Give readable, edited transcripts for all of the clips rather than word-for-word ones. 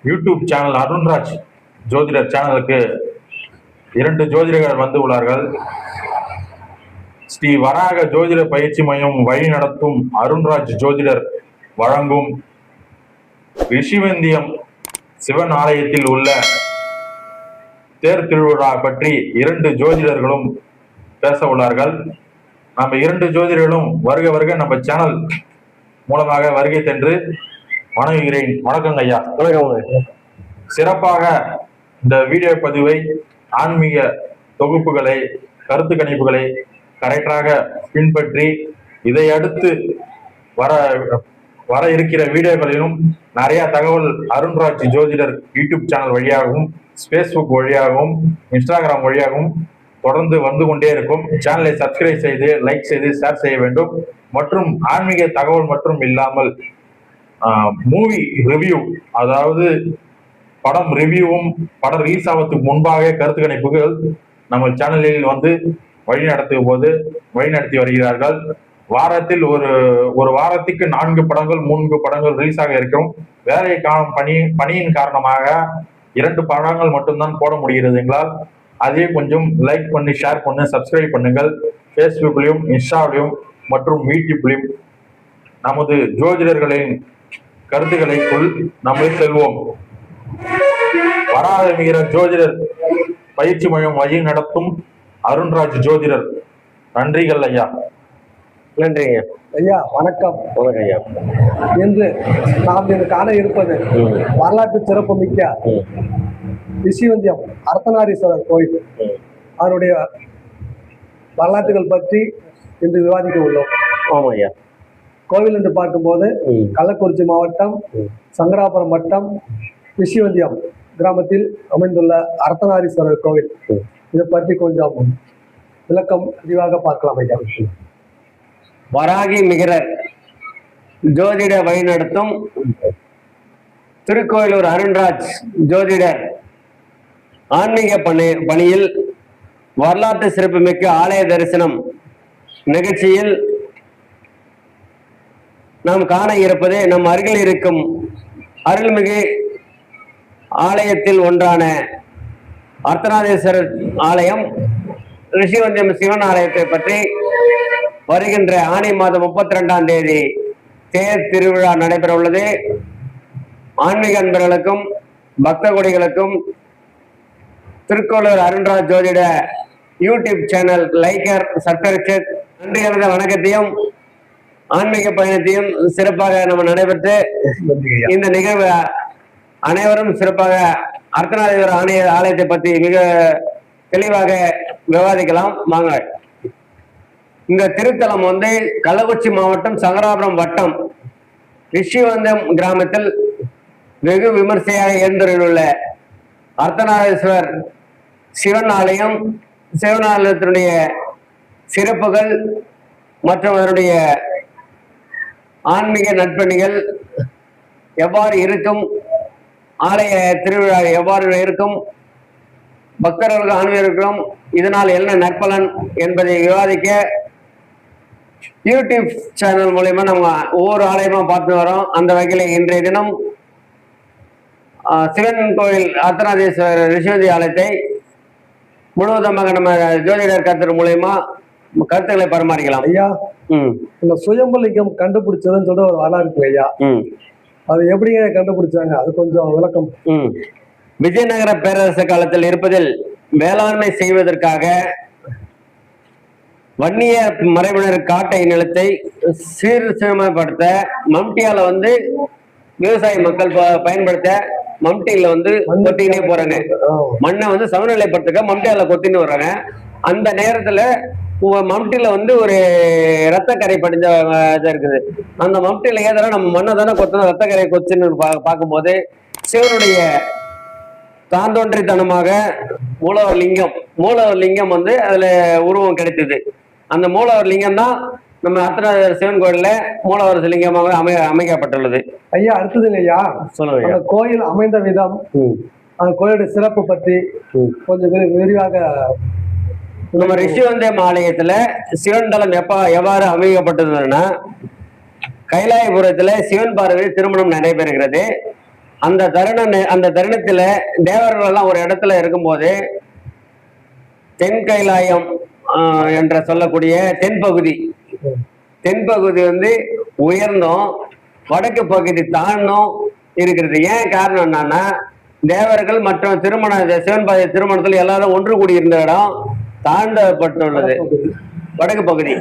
YouTube channel Arunraj ஜோதிடர் சேனலுக்கு 2 ஜோதிடர்கள் வந்து உள்ளார்கள். ஸ்ரீ வராக ஜோதிட பயிற்சி மையம் வழி நடத்தும் அருண்ராஜ் ஜோதிடர் வழங்கும் ரிஷிவந்தியம் சிவன் ஆலயத்தில் உள்ள தேர் திருவிழா பற்றி 2 ஜோதிடர்களும் பேச உள்ளார்கள். நம்ம 2 ஜோதிடர்களும் வருக வருக நம்ம சேனல் மூலமாக வருகை சென்று வணங்குகிறேன். வணக்கங்க ஐயா. சிறப்பாக இந்த வீடியோ பதிவை ஆன்மீக தொகுப்புகளை கருத்து கணிப்புகளை கரெக்டாக பின்பற்றி இதை அடுத்து வர இருக்கிற வீடியோகளிலும் நிறைய தகவல் அருண்ராஜ் ஜோதிடர் யூடியூப் சேனல் வழியாகவும் ஃபேஸ்புக் வழியாகவும் இன்ஸ்டாகிராம் வழியாகவும் தொடர்ந்து வந்து கொண்டே இருக்கும். சேனலை சப்ஸ்கிரைப் செய்து லைக் செய்து ஷேர் செய்ய வேண்டும். மற்றும் ஆன்மீக தகவல் மற்றும் இல்லாமல் மூவி ரிவ்யூ, அதாவது படம் ரிவ்யூவும் படம் ரிலீஸ் ஆவதற்கு முன்பாக கருத்து கணிப்புகள் நம்ம சேனலில் வந்து வழிநடத்தி வருகிறார்கள். வாரத்தில் ஒரு வாரத்துக்கு 4 படங்கள் 3 படங்கள் ரிலீஸ் ஆக இருக்கும். வேலையை காணும் பணியின் காரணமாக 2 படங்கள் மட்டும்தான் போட முடிகிறது எங்களால். அதே கொஞ்சம் லைக் பண்ணி ஷேர் பண்ணி சப்ஸ்கிரைப் பண்ணுங்கள். ஃபேஸ்புக்லையும் இன்ஸ்டாவிலையும் மற்றும் யூடியூப்லையும் நமது ஜோதிடர்களின் கருத்துக்களுக்குள் நம்மை செல்வோம். வராக ஜோதிடர் பயிற்சி மையம் வழி நடத்தும் அருண்ராஜ் ஜோதிடர். நன்றிகள் ஐயா. நன்றிங்க ஐயா. வணக்கம். வணக்கம் ஐயா. இன்று நாம் காண இருப்பது வரலாற்று சிறப்பு மிக்க ரிஷிவந்தியம் அர்த்தநாரீஸ்வரர் கோயில். அவருடைய வரலாற்றுகள் பற்றி இன்று விவாதிக்க உள்ளோம். ஆமாம் ஐயா. கோவில் என்று பார்க்கும்போது கள்ளக்குறிச்சி மாவட்டம் சங்கராபுரம் வட்டம் ரிஷிவந்தியம் கிராமத்தில் அமைந்துள்ள அர்த்தநாரீஸ்வரர் கோவில். இதை பற்றி கொஞ்சம் விளக்கம் விரிவாக பார்க்கலாம் ஐயா. வராகி மிகிரர் ஜோதிட வழிநடத்தும் திருக்கோயிலூர் அருண்ராஜ் ஜோதிடர் ஆன்மீக பணியில் வரலாற்று சிறப்புமிக்க ஆலய தரிசனம் நிகழ்ச்சியில் நாம் காண இருப்பது நம் அருகில் இருக்கும் அருள்மிகு ஆலயத்தில் ஒன்றான அர்த்தநாரீஸ்வரர் ஆலயம் ரிஷிவந்தியம் சிவன் ஆலயத்தை பற்றி வருகின்ற ஆனி மாதம் 32ஆம் தேதி தேர் திருவிழா நடைபெற உள்ளது. ஆன்மீக அன்பர்களுக்கும் பக்த கொடிகளுக்கும் திருக்கோயிலூர் அருண்ராஜ் ஜோதிட யூடியூப் சேனல் லைக்கர் சப்ஸ்கிரைபர் நன்றி கலந்த வணக்கத்தையும் ஆன்மீக பயணத்தையும் சிறப்பாக நம்ம நடைபெற்று இந்த நிகழ்வு அனைவரும் சிறப்பாக அர்த்தநாரீஸ்வரர் ஆலயத்தை பற்றி மிக தெளிவாக விவாதிக்கலாம் வாங்க. இந்த திருத்தலம் வந்து கள்ளக்குறிச்சி மாவட்டம் சங்கராபுரம் வட்டம் ரிஷிவந்தியம் கிராமத்தில் வெகு விமர்சையாக எழுந்துள்ள அர்த்தநாரீஸ்வரர் சிவன் ஆலயம். சிவன் ஆலயத்தினுடைய சிறப்புகள் மற்றும் அதனுடைய ஆன்மீக நற்பணிகள் எவ்வாறு இருக்கும், ஆலய திருவிழா எவ்வாறு இருக்கும், பக்தர்களுக்கு ஆன்மீகர்களும் இதனால் என்ன நற்பலன் என்பதை விவாதிக்க யூடியூப் சேனல் மூலயமா நம்ம ஒவ்வொரு ஆலயமா பார்த்து வரோம். அந்த வகையில் இன்றைய தினம் சிவன் கோயில் அர்த்தநாரீஸ்வரர் ரிஷிவந்தி ஆலயத்தை முழுவதுமாக நம்ம ஜோதிடர் கருத்து மூலயமா கருத்துக்களை பரிமாறிக்கலாம் ஐயா. இந்த சுயம்பலிங்கம் கண்டுபிடிச்சதுன்னு சொல்ற ஒரு வரலாறு இருக்கு ஐயா. அது எப்படிங்க கண்டுபிடிச்சாங்க, அது கொஞ்சம் விளக்கம். விஜயநகர பேரரசு காலத்தில் இருப்பதில் வேளாண்மை செய்வதற்காக வன்னிய மரபினர் காட்டை நிலத்தை சீர்சமப்படுத்த மம்டியால வந்து விவசாய மக்கள் பயன்படுத்த மம்டியில வந்து கொத்தினே போறாங்க. மண்ணை வந்து சமநிலைப்படுத்த மம்டியால கொத்தின்னு வர்றாங்க. அந்த நேரத்துல மம்டியில வந்து ஒரு ரத்த கரை படிஞ்ச இருக்குது. அந்த மம்டியில ஏதாலும் நம்ம மண்ணை தானே கொத்தணும், ரத்த கரை கொச்சுன்னு பார்க்கும்போது சிவனுடைய தாந்தோன்றித்தனமாக மூலவர் லிங்கம் வந்து அதுல உருவம் கிடைத்தது. அந்த மூலவர் லிங்கம் தான் நம்ம அர்த்தநாரீஸ்வரர் சிவன் கோயில்ல மூலவர் லிங்கமாக அமைக்கப்பட்டுள்ளது. ஐயா அடுத்ததுங்க ஐயா, சொல்லுங்க. அந்த கோயில் அமைந்த விதம், அந்த கோயிலுடைய சிறப்பு பற்றி கொஞ்சம் விரிவாக. நம்ம ரிஷிவந்தியம் ஆலயத்துல சிவன் தலம் எவ்வாறு அமைக்கப்பட்டதுன்னா, கைலாயபுரத்துல சிவன் பார்வதி திருமணம் நடைபெறுகிறது. அந்த தருணத்துல தேவர்கள் எல்லாம் ஒரு இடத்துல இருக்கும்போது தென் கைலாயம் என்ற சொல்லக்கூடிய தென்பகுதி வந்து உயர்ந்தும் வடக்கு பகுதி தாழ்ந்தும் இருக்கிறது. ஏன் காரணம் என்னன்னா, தேவர்கள் மற்றும் சிவன்பாதி திருமணத்தில் எல்லாரும் ஒன்று கூடி இருந்த இடம் தாழ்ந்தப்பட்டுள்ளது வடக்கு பகுதி.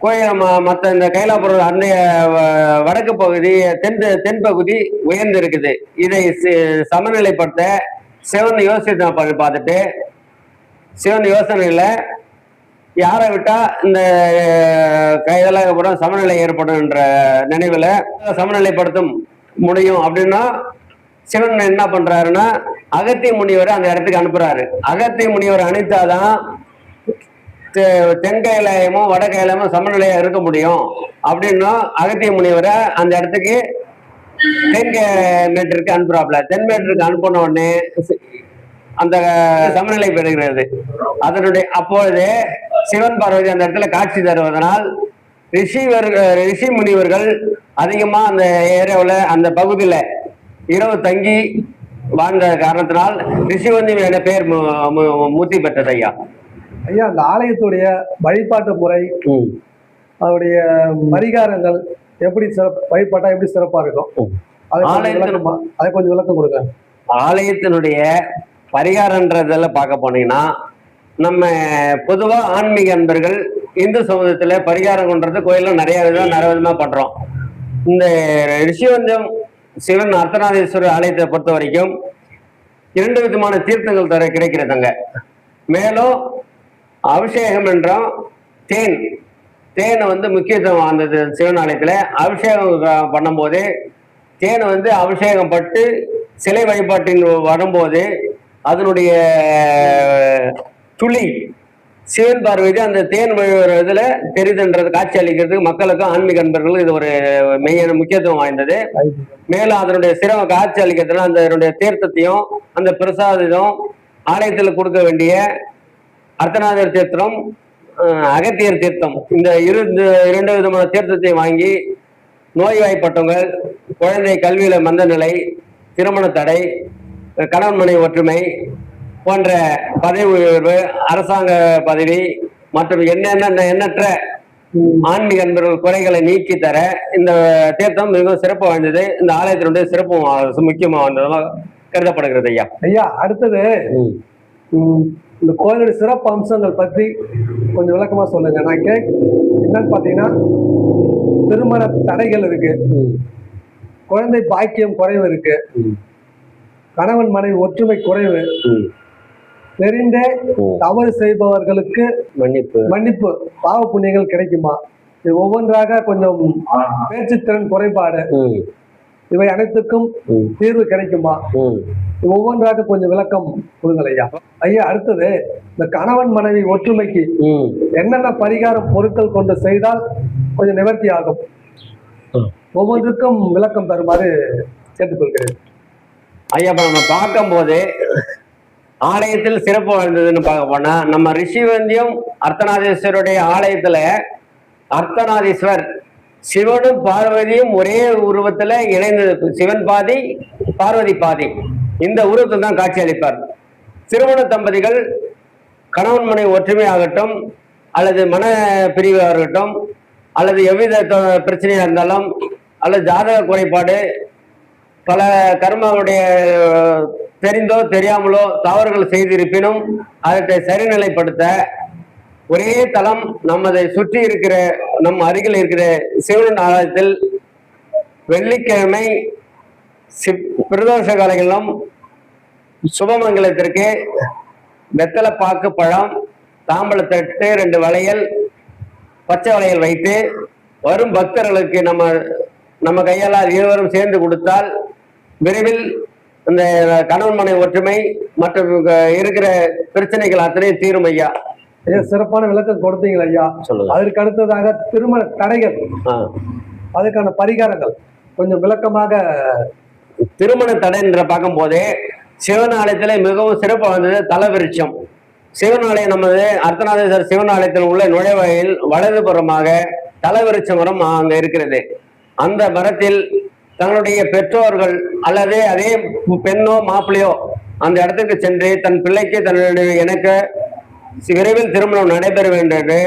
கோயில் மற்ற இந்த கைலாபுரம் அந்த வடக்கு பகுதி தென்பகுதி உயர்ந்து இருக்குது. இதை சமநிலைப்படுத்த சிவன் யோசனை பார்த்துட்டு சிவன் யோசனையில யாரை விட்டா இந்த கைலாபுரம் சமநிலை ஏற்படும் என்ற நினைவுல சமநிலைப்படுத்த முடியும் அப்படின்னா சிவன் என்ன பண்றாருன்னா அகத்திய முனிவரை அந்த இடத்துக்கு அனுப்புறாரு. அகத்திய முனிவரை அனுப்பித்தாதான் தென் கைலாயமும் வட கைலாயமும் சமநிலையா இருக்க முடியும் அப்படின்னா அகத்திய முனிவரை அந்த இடத்துக்கு தென்மேட்டிற்கு அனுப்புறாப்புல. தென்மேட்டிற்கு அனுப்பின உடனே அந்த சமநிலை பெறுகிறது. அப்பொழுது சிவன் பார்வதி அந்த இடத்துல காட்சி தருவதனால் ரிஷி முனிவர்கள் அதிகமா அந்த ஏரியாவில் அந்த பகுதியில இரவு தங்கி வாழ்ந்த காரணத்தினால் ரிஷிவந்தி என பெயர் மூர்த்தி பெற்றது. ஐயா அந்த ஆலயத்துடைய வழிபாட்டு முறை, அதனுடைய பரிகாரங்கள் எப்படி வழிபாட்டா எப்படி சிறப்பா இருக்கும், அதை கொஞ்சம் விளக்கம் கொடுங்க. ஆலயத்தினுடைய பரிகாரன்றதெல்லாம் பார்க்க போனீங்கன்னா, நம்ம பொதுவா ஆன்மீக அன்பர்கள் இந்து சமூகத்துல பரிகாரம் கொண்டது கோயில நிறைய விதமா பண்றோம். இந்த ரிஷிவந்தம் சிவன் அர்த்தநாதீஸ்வரர் ஆலயத்தை பொறுத்த வரைக்கும் 2 விதமான தீர்த்தங்கள் கிடைக்கிறதுங்க. மேலும் அபிஷேகம் என்றும் தேனை வந்து முக்கியத்துவம் வந்தது. சிவன் ஆலயத்துல அபிஷேகம் பண்ணும்போது தேனை வந்து அபிஷேகம் பட்டு சிலை வழிபாட்டின் வரும்போது அதனுடைய துளி சிவன் பார்வதி அந்த தேன் இதுல தெரியுதுன்றது காட்சி அளிக்கிறதுக்கு மக்களுக்கும் ஆன்மீக அன்பர்களும் இது ஒரு மெய்யான முக்கியத்துவம் வாய்ந்தது. மேலும் அதனுடைய காட்சி அளிக்கிறதுல அந்த தீர்த்தத்தையும் அந்த பிரசாதத்தையும் ஆலயத்துல கொடுக்க வேண்டிய அர்த்தநாதர் தீர்த்தம், அகத்தியர் தீர்த்தம், இந்த 2 விதமான தீர்த்தத்தை வாங்கி நோய்வாய்ப்பட்டவங்க, குழந்தை கல்வியில மந்த நிலை, திருமண தடை, கணவன் மனைவி ஒற்றுமை போன்ற பதவி உயர்வு, அரசாங்க பதவி மற்றும் எண்ணற்ற ஆன்மீக அன்பர்கள் குறைகளை நீக்கி தர இந்த தீர்த்தம் மிகவும் சிறப்பு வாய்ந்தது. இந்த ஆலயத்தினுடைய சிறப்பு முக்கியமா வாய்ந்ததாக கருதப்படுகிறது. ஐயா அடுத்தது இந்த கோயிலுடைய சிறப்பு அம்சங்கள் பற்றி கொஞ்சம் விளக்கமா சொல்லுங்க. நான் என்னன்னு பாத்தீங்கன்னா, திருமண தடைகள் இருக்கு, குழந்தை பாக்கியம் குறைவு இருக்கு, கணவன் மனைவி ஒற்றுமை குறைவு, தெரிந்த தவறு செய்பவர்களுக்கு மன்னிப்பு பாவ புண்ணியங்கள் கிடைக்குமா, இது ஒவ்வொன்றாக கொஞ்சம் பேச்சுத்திறன் குறைபாடு, இவை அனைத்துக்கும் தீர்வு கிடைக்குமா, ஒவ்வொன்றாக கொஞ்சம் விளக்கம் கொடுங்கள் ஐயா. ஐயா அடுத்தது இந்த கணவன் மனைவி ஒற்றுமைக்கு என்னென்ன பரிகாரம் பொருட்கள் கொண்டு செய்தால் கொஞ்சம் நிவர்த்தி ஆகும், ஒவ்வொன்றுக்கும் விளக்கம் தருமாறு கேட்டுக்கொள்கிறேன். ஐயா இப்ப நம்ம பார்க்கும் போது ஆலயத்தில் சிறப்பு வாழ்ந்ததுன்னு பார்க்க போனா, நம்ம ரிஷிவந்தியம் அர்த்தநாதீஸ்வருடைய ஆலயத்துல அர்த்தநாதீஸ்வர் சிவனும் பார்வதியும் ஒரே உருவத்துல இணைந்தது. சிவன் பாதி பார்வதி பாதி இந்த உருவத்தில் தான் காட்சி அளிப்பார். திருமண தம்பதிகள் கணவன் மனைவி ஒற்றுமை ஆகட்டும், அல்லது மன பிரிவு ஆகட்டும், அல்லது எவ்வித பிரச்சனையா இருந்தாலும், அல்லது ஜாதக குறைபாடு, பல கர்மாவுடைய தெரிந்தோ தெரியாமலோ தவறுகள் செய்திருப்பினும் அதை சரிநிலைப்படுத்த ஒரே தளம் நம்மதை சுற்றி இருக்கிற நம் அருகில் இருக்கிற சிவன் ஆலயத்தில் வெள்ளிக்கிழமை பிரதோஷ காலங்களிலும் சுபமங்கலத்திற்கு வெத்தலை பாக்கு பழம் தாம்பழத்தட்டு 2 வளையல் பச்சை வளையல் வைத்து வரும் பக்தர்களுக்கு நம்ம கையால் இருவரும் சேர்ந்து கொடுத்தால் விரைவில் இந்த கணவன் மனைவி ஒற்றுமை மற்றும் இருக்கிற பிரச்சனைகள் அத்தனையும் தீரும். ஐயா சிறப்பான விளக்கம் கொடுத்தீங்களா ஐயா. சொல்லுங்க. அதற்கு அடுத்ததாக திருமண தடைகள், அதுக்கான பரிகாரங்கள் கொஞ்சம் விளக்கமாக. திருமண தடை என்ற பார்க்கும் போதே சிவன் ஆலயத்துல மிகவும் சிறப்பு வந்தது தலவிருட்சம். சிவன் ஆலயம் நமது அர்த்தநாதீஸ்வரர் சிவன் ஆலயத்தில் உள்ள நுழைவாயில் வலதுபுறமாக தலவிருட்ச மரம் அங்க இருக்கிறது. அந்த மரத்தில் தங்களுடைய பெற்றோர்கள் அல்லது அதே பெண்ணோ மாப்பிள்ளையோ அந்த இடத்துக்கு சென்று தன் பிள்ளைக்கு தன்னுடைய எனக்கு விரைவில் திருமணம் நடைபெற வேண்டும் என்று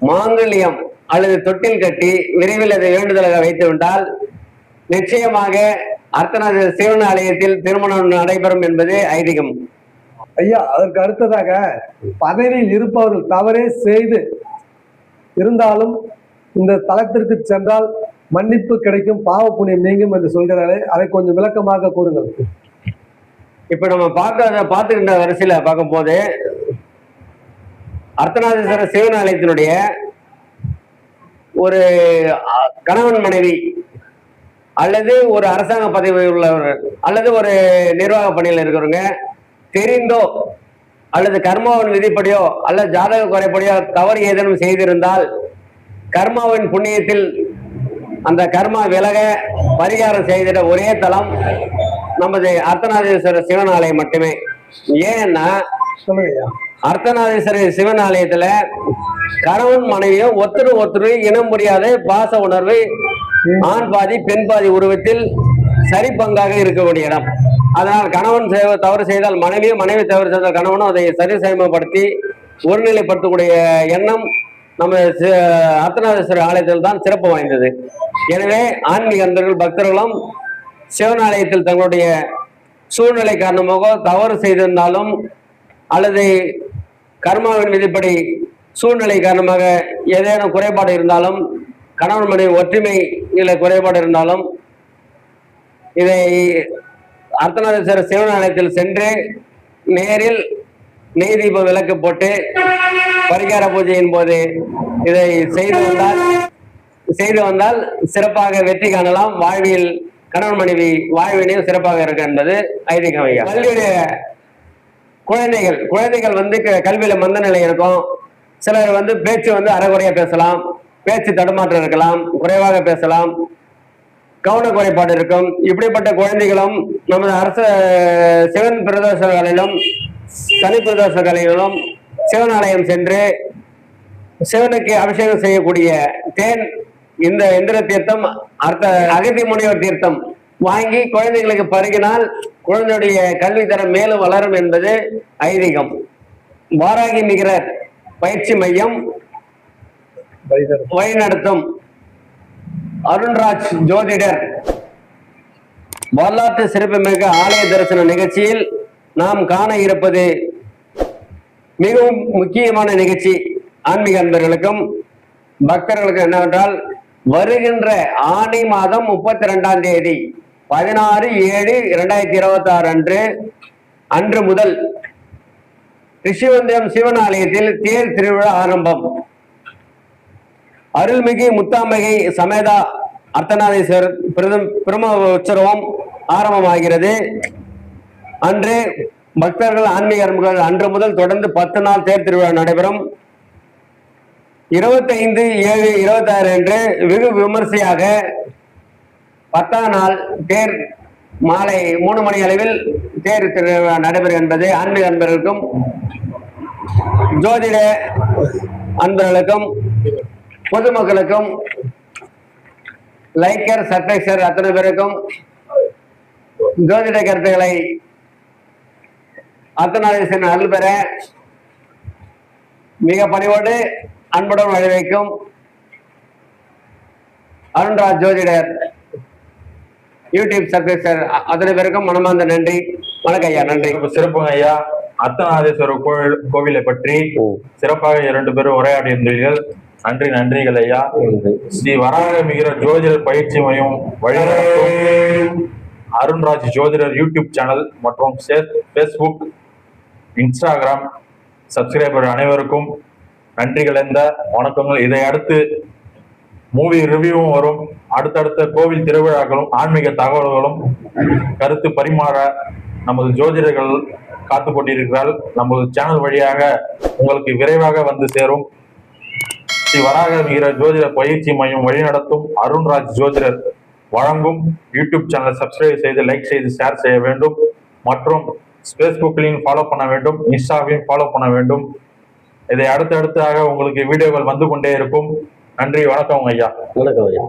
மாங்கல்யம் அல்லது தொட்டில் கட்டி விரைவில் அதை வேண்டுதலாக வைத்து விட்டால் நிச்சயமாக அர்த்தநாதீஸ்வரர் சிவன் ஆலயத்தில் திருமணம் நடைபெறும் என்பது ஐதீகம். ஐயா, அதற்கு அடுத்ததாக பதவியில் இருப்பவர்கள் தவறே செய்து இருந்தாலும் இந்த தலத்திற்கு சென்றால் மன்னிப்பு கிடைக்கும், பாவ புண்ணியம் நீங்கும் என்று சொல்கிறாரே, அதை கொஞ்சம் விளக்கமாக கூறுங்கள். இப்ப நம்ம பார்த்துக்கின்ற வரிசையில பார்க்கும் போது அர்த்தநாதீஸ்வரர் சிவன் ஆலயத்தினுடைய ஒரு கணவன் மனைவி அல்லது ஒரு அரசாங்க பதவி உள்ளவர் அல்லது ஒரு நிர்வாக பணியில் இருக்கிறவங்க தெரிந்தோ அல்லது கர்மாவின் விதிப்படியோ அல்லது ஜாதக குறைப்படியோ தவறு ஏதேனும் செய்திருந்தால் கர்மாவின் புண்ணியத்தில் அந்த கர்மா விலக பரிகாரம் செய்திட ஒரே தலம் நமது அர்த்தநாதீஸ்வரர் சிவன் ஆலயம் மட்டுமே. ஏன்னா அர்த்தநாதீஸ்வரர் சிவன் ஆலயத்துல கணவன் மனைவியும் ஒருத்தர் இனம் புரியாத பாச உணர்வு ஆண் பாதி பெண் பாதி உருவத்தில் சரி பங்காக இருக்கக்கூடிய இடம். அதனால் கணவன் தவறு செய்தால் மனைவியும், மனைவி தவறு செய்தால் கணவனும் அதை சரி சமப்படுத்தி ஒருநிலைப்படுத்தக்கூடிய எண்ணம் நம்ம அர்த்தநாதீஸ்வரர் ஆலயத்தில் தான் சிறப்பு வாய்ந்தது. எனவே ஆன்மீக அன்பர்கள் பக்தர்களும் சிவன் ஆலயத்தில் தங்களுடைய சூழ்நிலை காரணமாக தவறு செய்திருந்தாலும் அல்லது கர்மாவின் விதிப்படி சூழ்நிலை காரணமாக ஏதேனும் குறைபாடு இருந்தாலும் கணவன் மனைவி ஒற்றுமையில குறைபாடு இருந்தாலும் இதை அர்த்தநாதீஸ்வரர் சிவன் ஆலயத்தில் சென்று நேரில் நெய் தீப விளக்கு போட்டு பரிகார பூஜையின் போது இதை செய்து வந்தால் சிறப்பாக வெற்றி காணலாம். வாழ்வியல் கணவன் மனைவி வாழ்வினையும் சிறப்பாக இருக்கு என்பது ஐதீகம். ஐயா, கல்வியுடைய குழந்தைகள் கல்வியில மந்த நிலை இருக்கும். சிலர் பேச்சு அரைகுறையா பேசலாம், பேச்சு தடுமாற்றம் இருக்கலாம், குறைவாக பேசலாம், கவன குறைபாடு இருக்கும். இப்படிப்பட்ட குழந்தைகளும் நமது அரச சிவன் பிரதோஷங்களிலும் சனி பிரதோஷங்களிலும் சிவன் ஆலயம் சென்று சிவனுக்கு அபிஷேகம் செய்யக்கூடிய தேன், இந்த இந்திர தீர்த்தம், அகதி முனிவர் தீர்த்தம் வாங்கி குழந்தைகளுக்கு பருகினால் குழந்தையுடைய கல்வி தரம் மேலும் வளரும் என்பது ஐதீகம். வாராகி நிகரர் பயிற்சி மையம் வழிநடத்தும் அருண்ராஜ் ஜோதிடர் வரலாற்று சிறப்புமிக்க ஆலய தரிசன நிகழ்ச்சியில் நாம் காண இருப்பது மிகவும் முக்கியமான நிகழ்ச்சி. ஆன்மீக அன்பர்களுக்கும் பக்தர்களுக்கும் என்னவென்றால், வருகின்ற ஆனி மாதம் 32ஆம் தேதி 16/7/2026 அன்று முதல் ரிஷிவந்தியம் சிவன் ஆலயத்தில் தேர் திருவிழா ஆரம்பம். அருள்மிகு முத்தாம்பிகை சமேதா அர்த்தநாதீஸ்வரர் பிரம்ம உற்சவம் ஆரம்பமாகிறது. அன்று பக்தர்கள் ஆன்மீக அன்பர்கள் அன்று முதல் தொடர்ந்து 10 நாள் தேர் திருவிழா நடைபெறும். 25/7/26 அன்று வெகு விமர்சையாக 10ஆம் நாள் தேர் மாலை 3 மணி அளவில் தேர் திருவிழா நடைபெறும் என்பது ஆன்மீக அன்பர்களுக்கும் ஜோதிட அன்பர்களுக்கும் பொதுமக்களுக்கும் லைக்கர் சப்ஸ்கிரைபர் அத்தனை பேருக்கும் ஜோதிட கருத்துக்களை அர்த்தநாதீஸ்வரன் அருள் பெற மிக பணிவோடு அன்புடன் வழிவைக்கும் அருண்ராஜ் ஜோதிடர் யூடியூப் சப்ஸ்கிரைபர் அத்தனை பேருக்கும் மனமார்ந்த நன்றி. வணக்கம் ஐயா. நன்றி. சிறப்புங்க ஐயா. அர்த்தநாதீஸ்வரர் கோவிலை பற்றி சிறப்பாக 2 பேரும் உரையாடி இருந்தீர்கள். நன்றிகள் ஐயா. ஸ்ரீ வராக மிகிற ஜோதிடர் பயிற்சி மையம் வழிநடத்தும் அருண்ராஜ் ஜோதிடர் யூடியூப் சேனல் மற்றும் ஃபேஸ்புக், இன்ஸ்டாகிராம் சப்ஸ்கிரைபர் அனைவருக்கும் நன்றிகள் என்ற வணக்கங்கள். இதை அடுத்து மூவி ரிவ்யூவும் வரும். அடுத்தடுத்த கோவில் திருவிழாக்களும் ஆன்மீக தகவல்களும் கருத்து பரிமாற நமது ஜோதிடர்கள் காத்து கொண்டிருக்கிறார். நமது சேனல் வழியாக உங்களுக்கு விரைவாக வந்து சேரும். ஸ்ரீ வராக மிகிற ஜோதிட பயிற்சி மையம் வழிநடத்தும் அருண்ராஜ் ஜோதிடர் வழங்கும் யூடியூப் சேனலை சப்ஸ்கிரைப் செய்து லைக் செய்து ஷேர் செய்ய வேண்டும். மற்றும் ஃபேஸ்புக்லையும் ஃபாலோ பண்ண வேண்டும், இன்ஸ்டாவையும் ஃபாலோ பண்ண வேண்டும். இதை அடுத்தடுத்தாக உங்களுக்கு வீடியோக்கள் வந்து கொண்டே இருக்கும். நன்றி, வணக்கம் ஐயா. வணக்கம் ஐயா.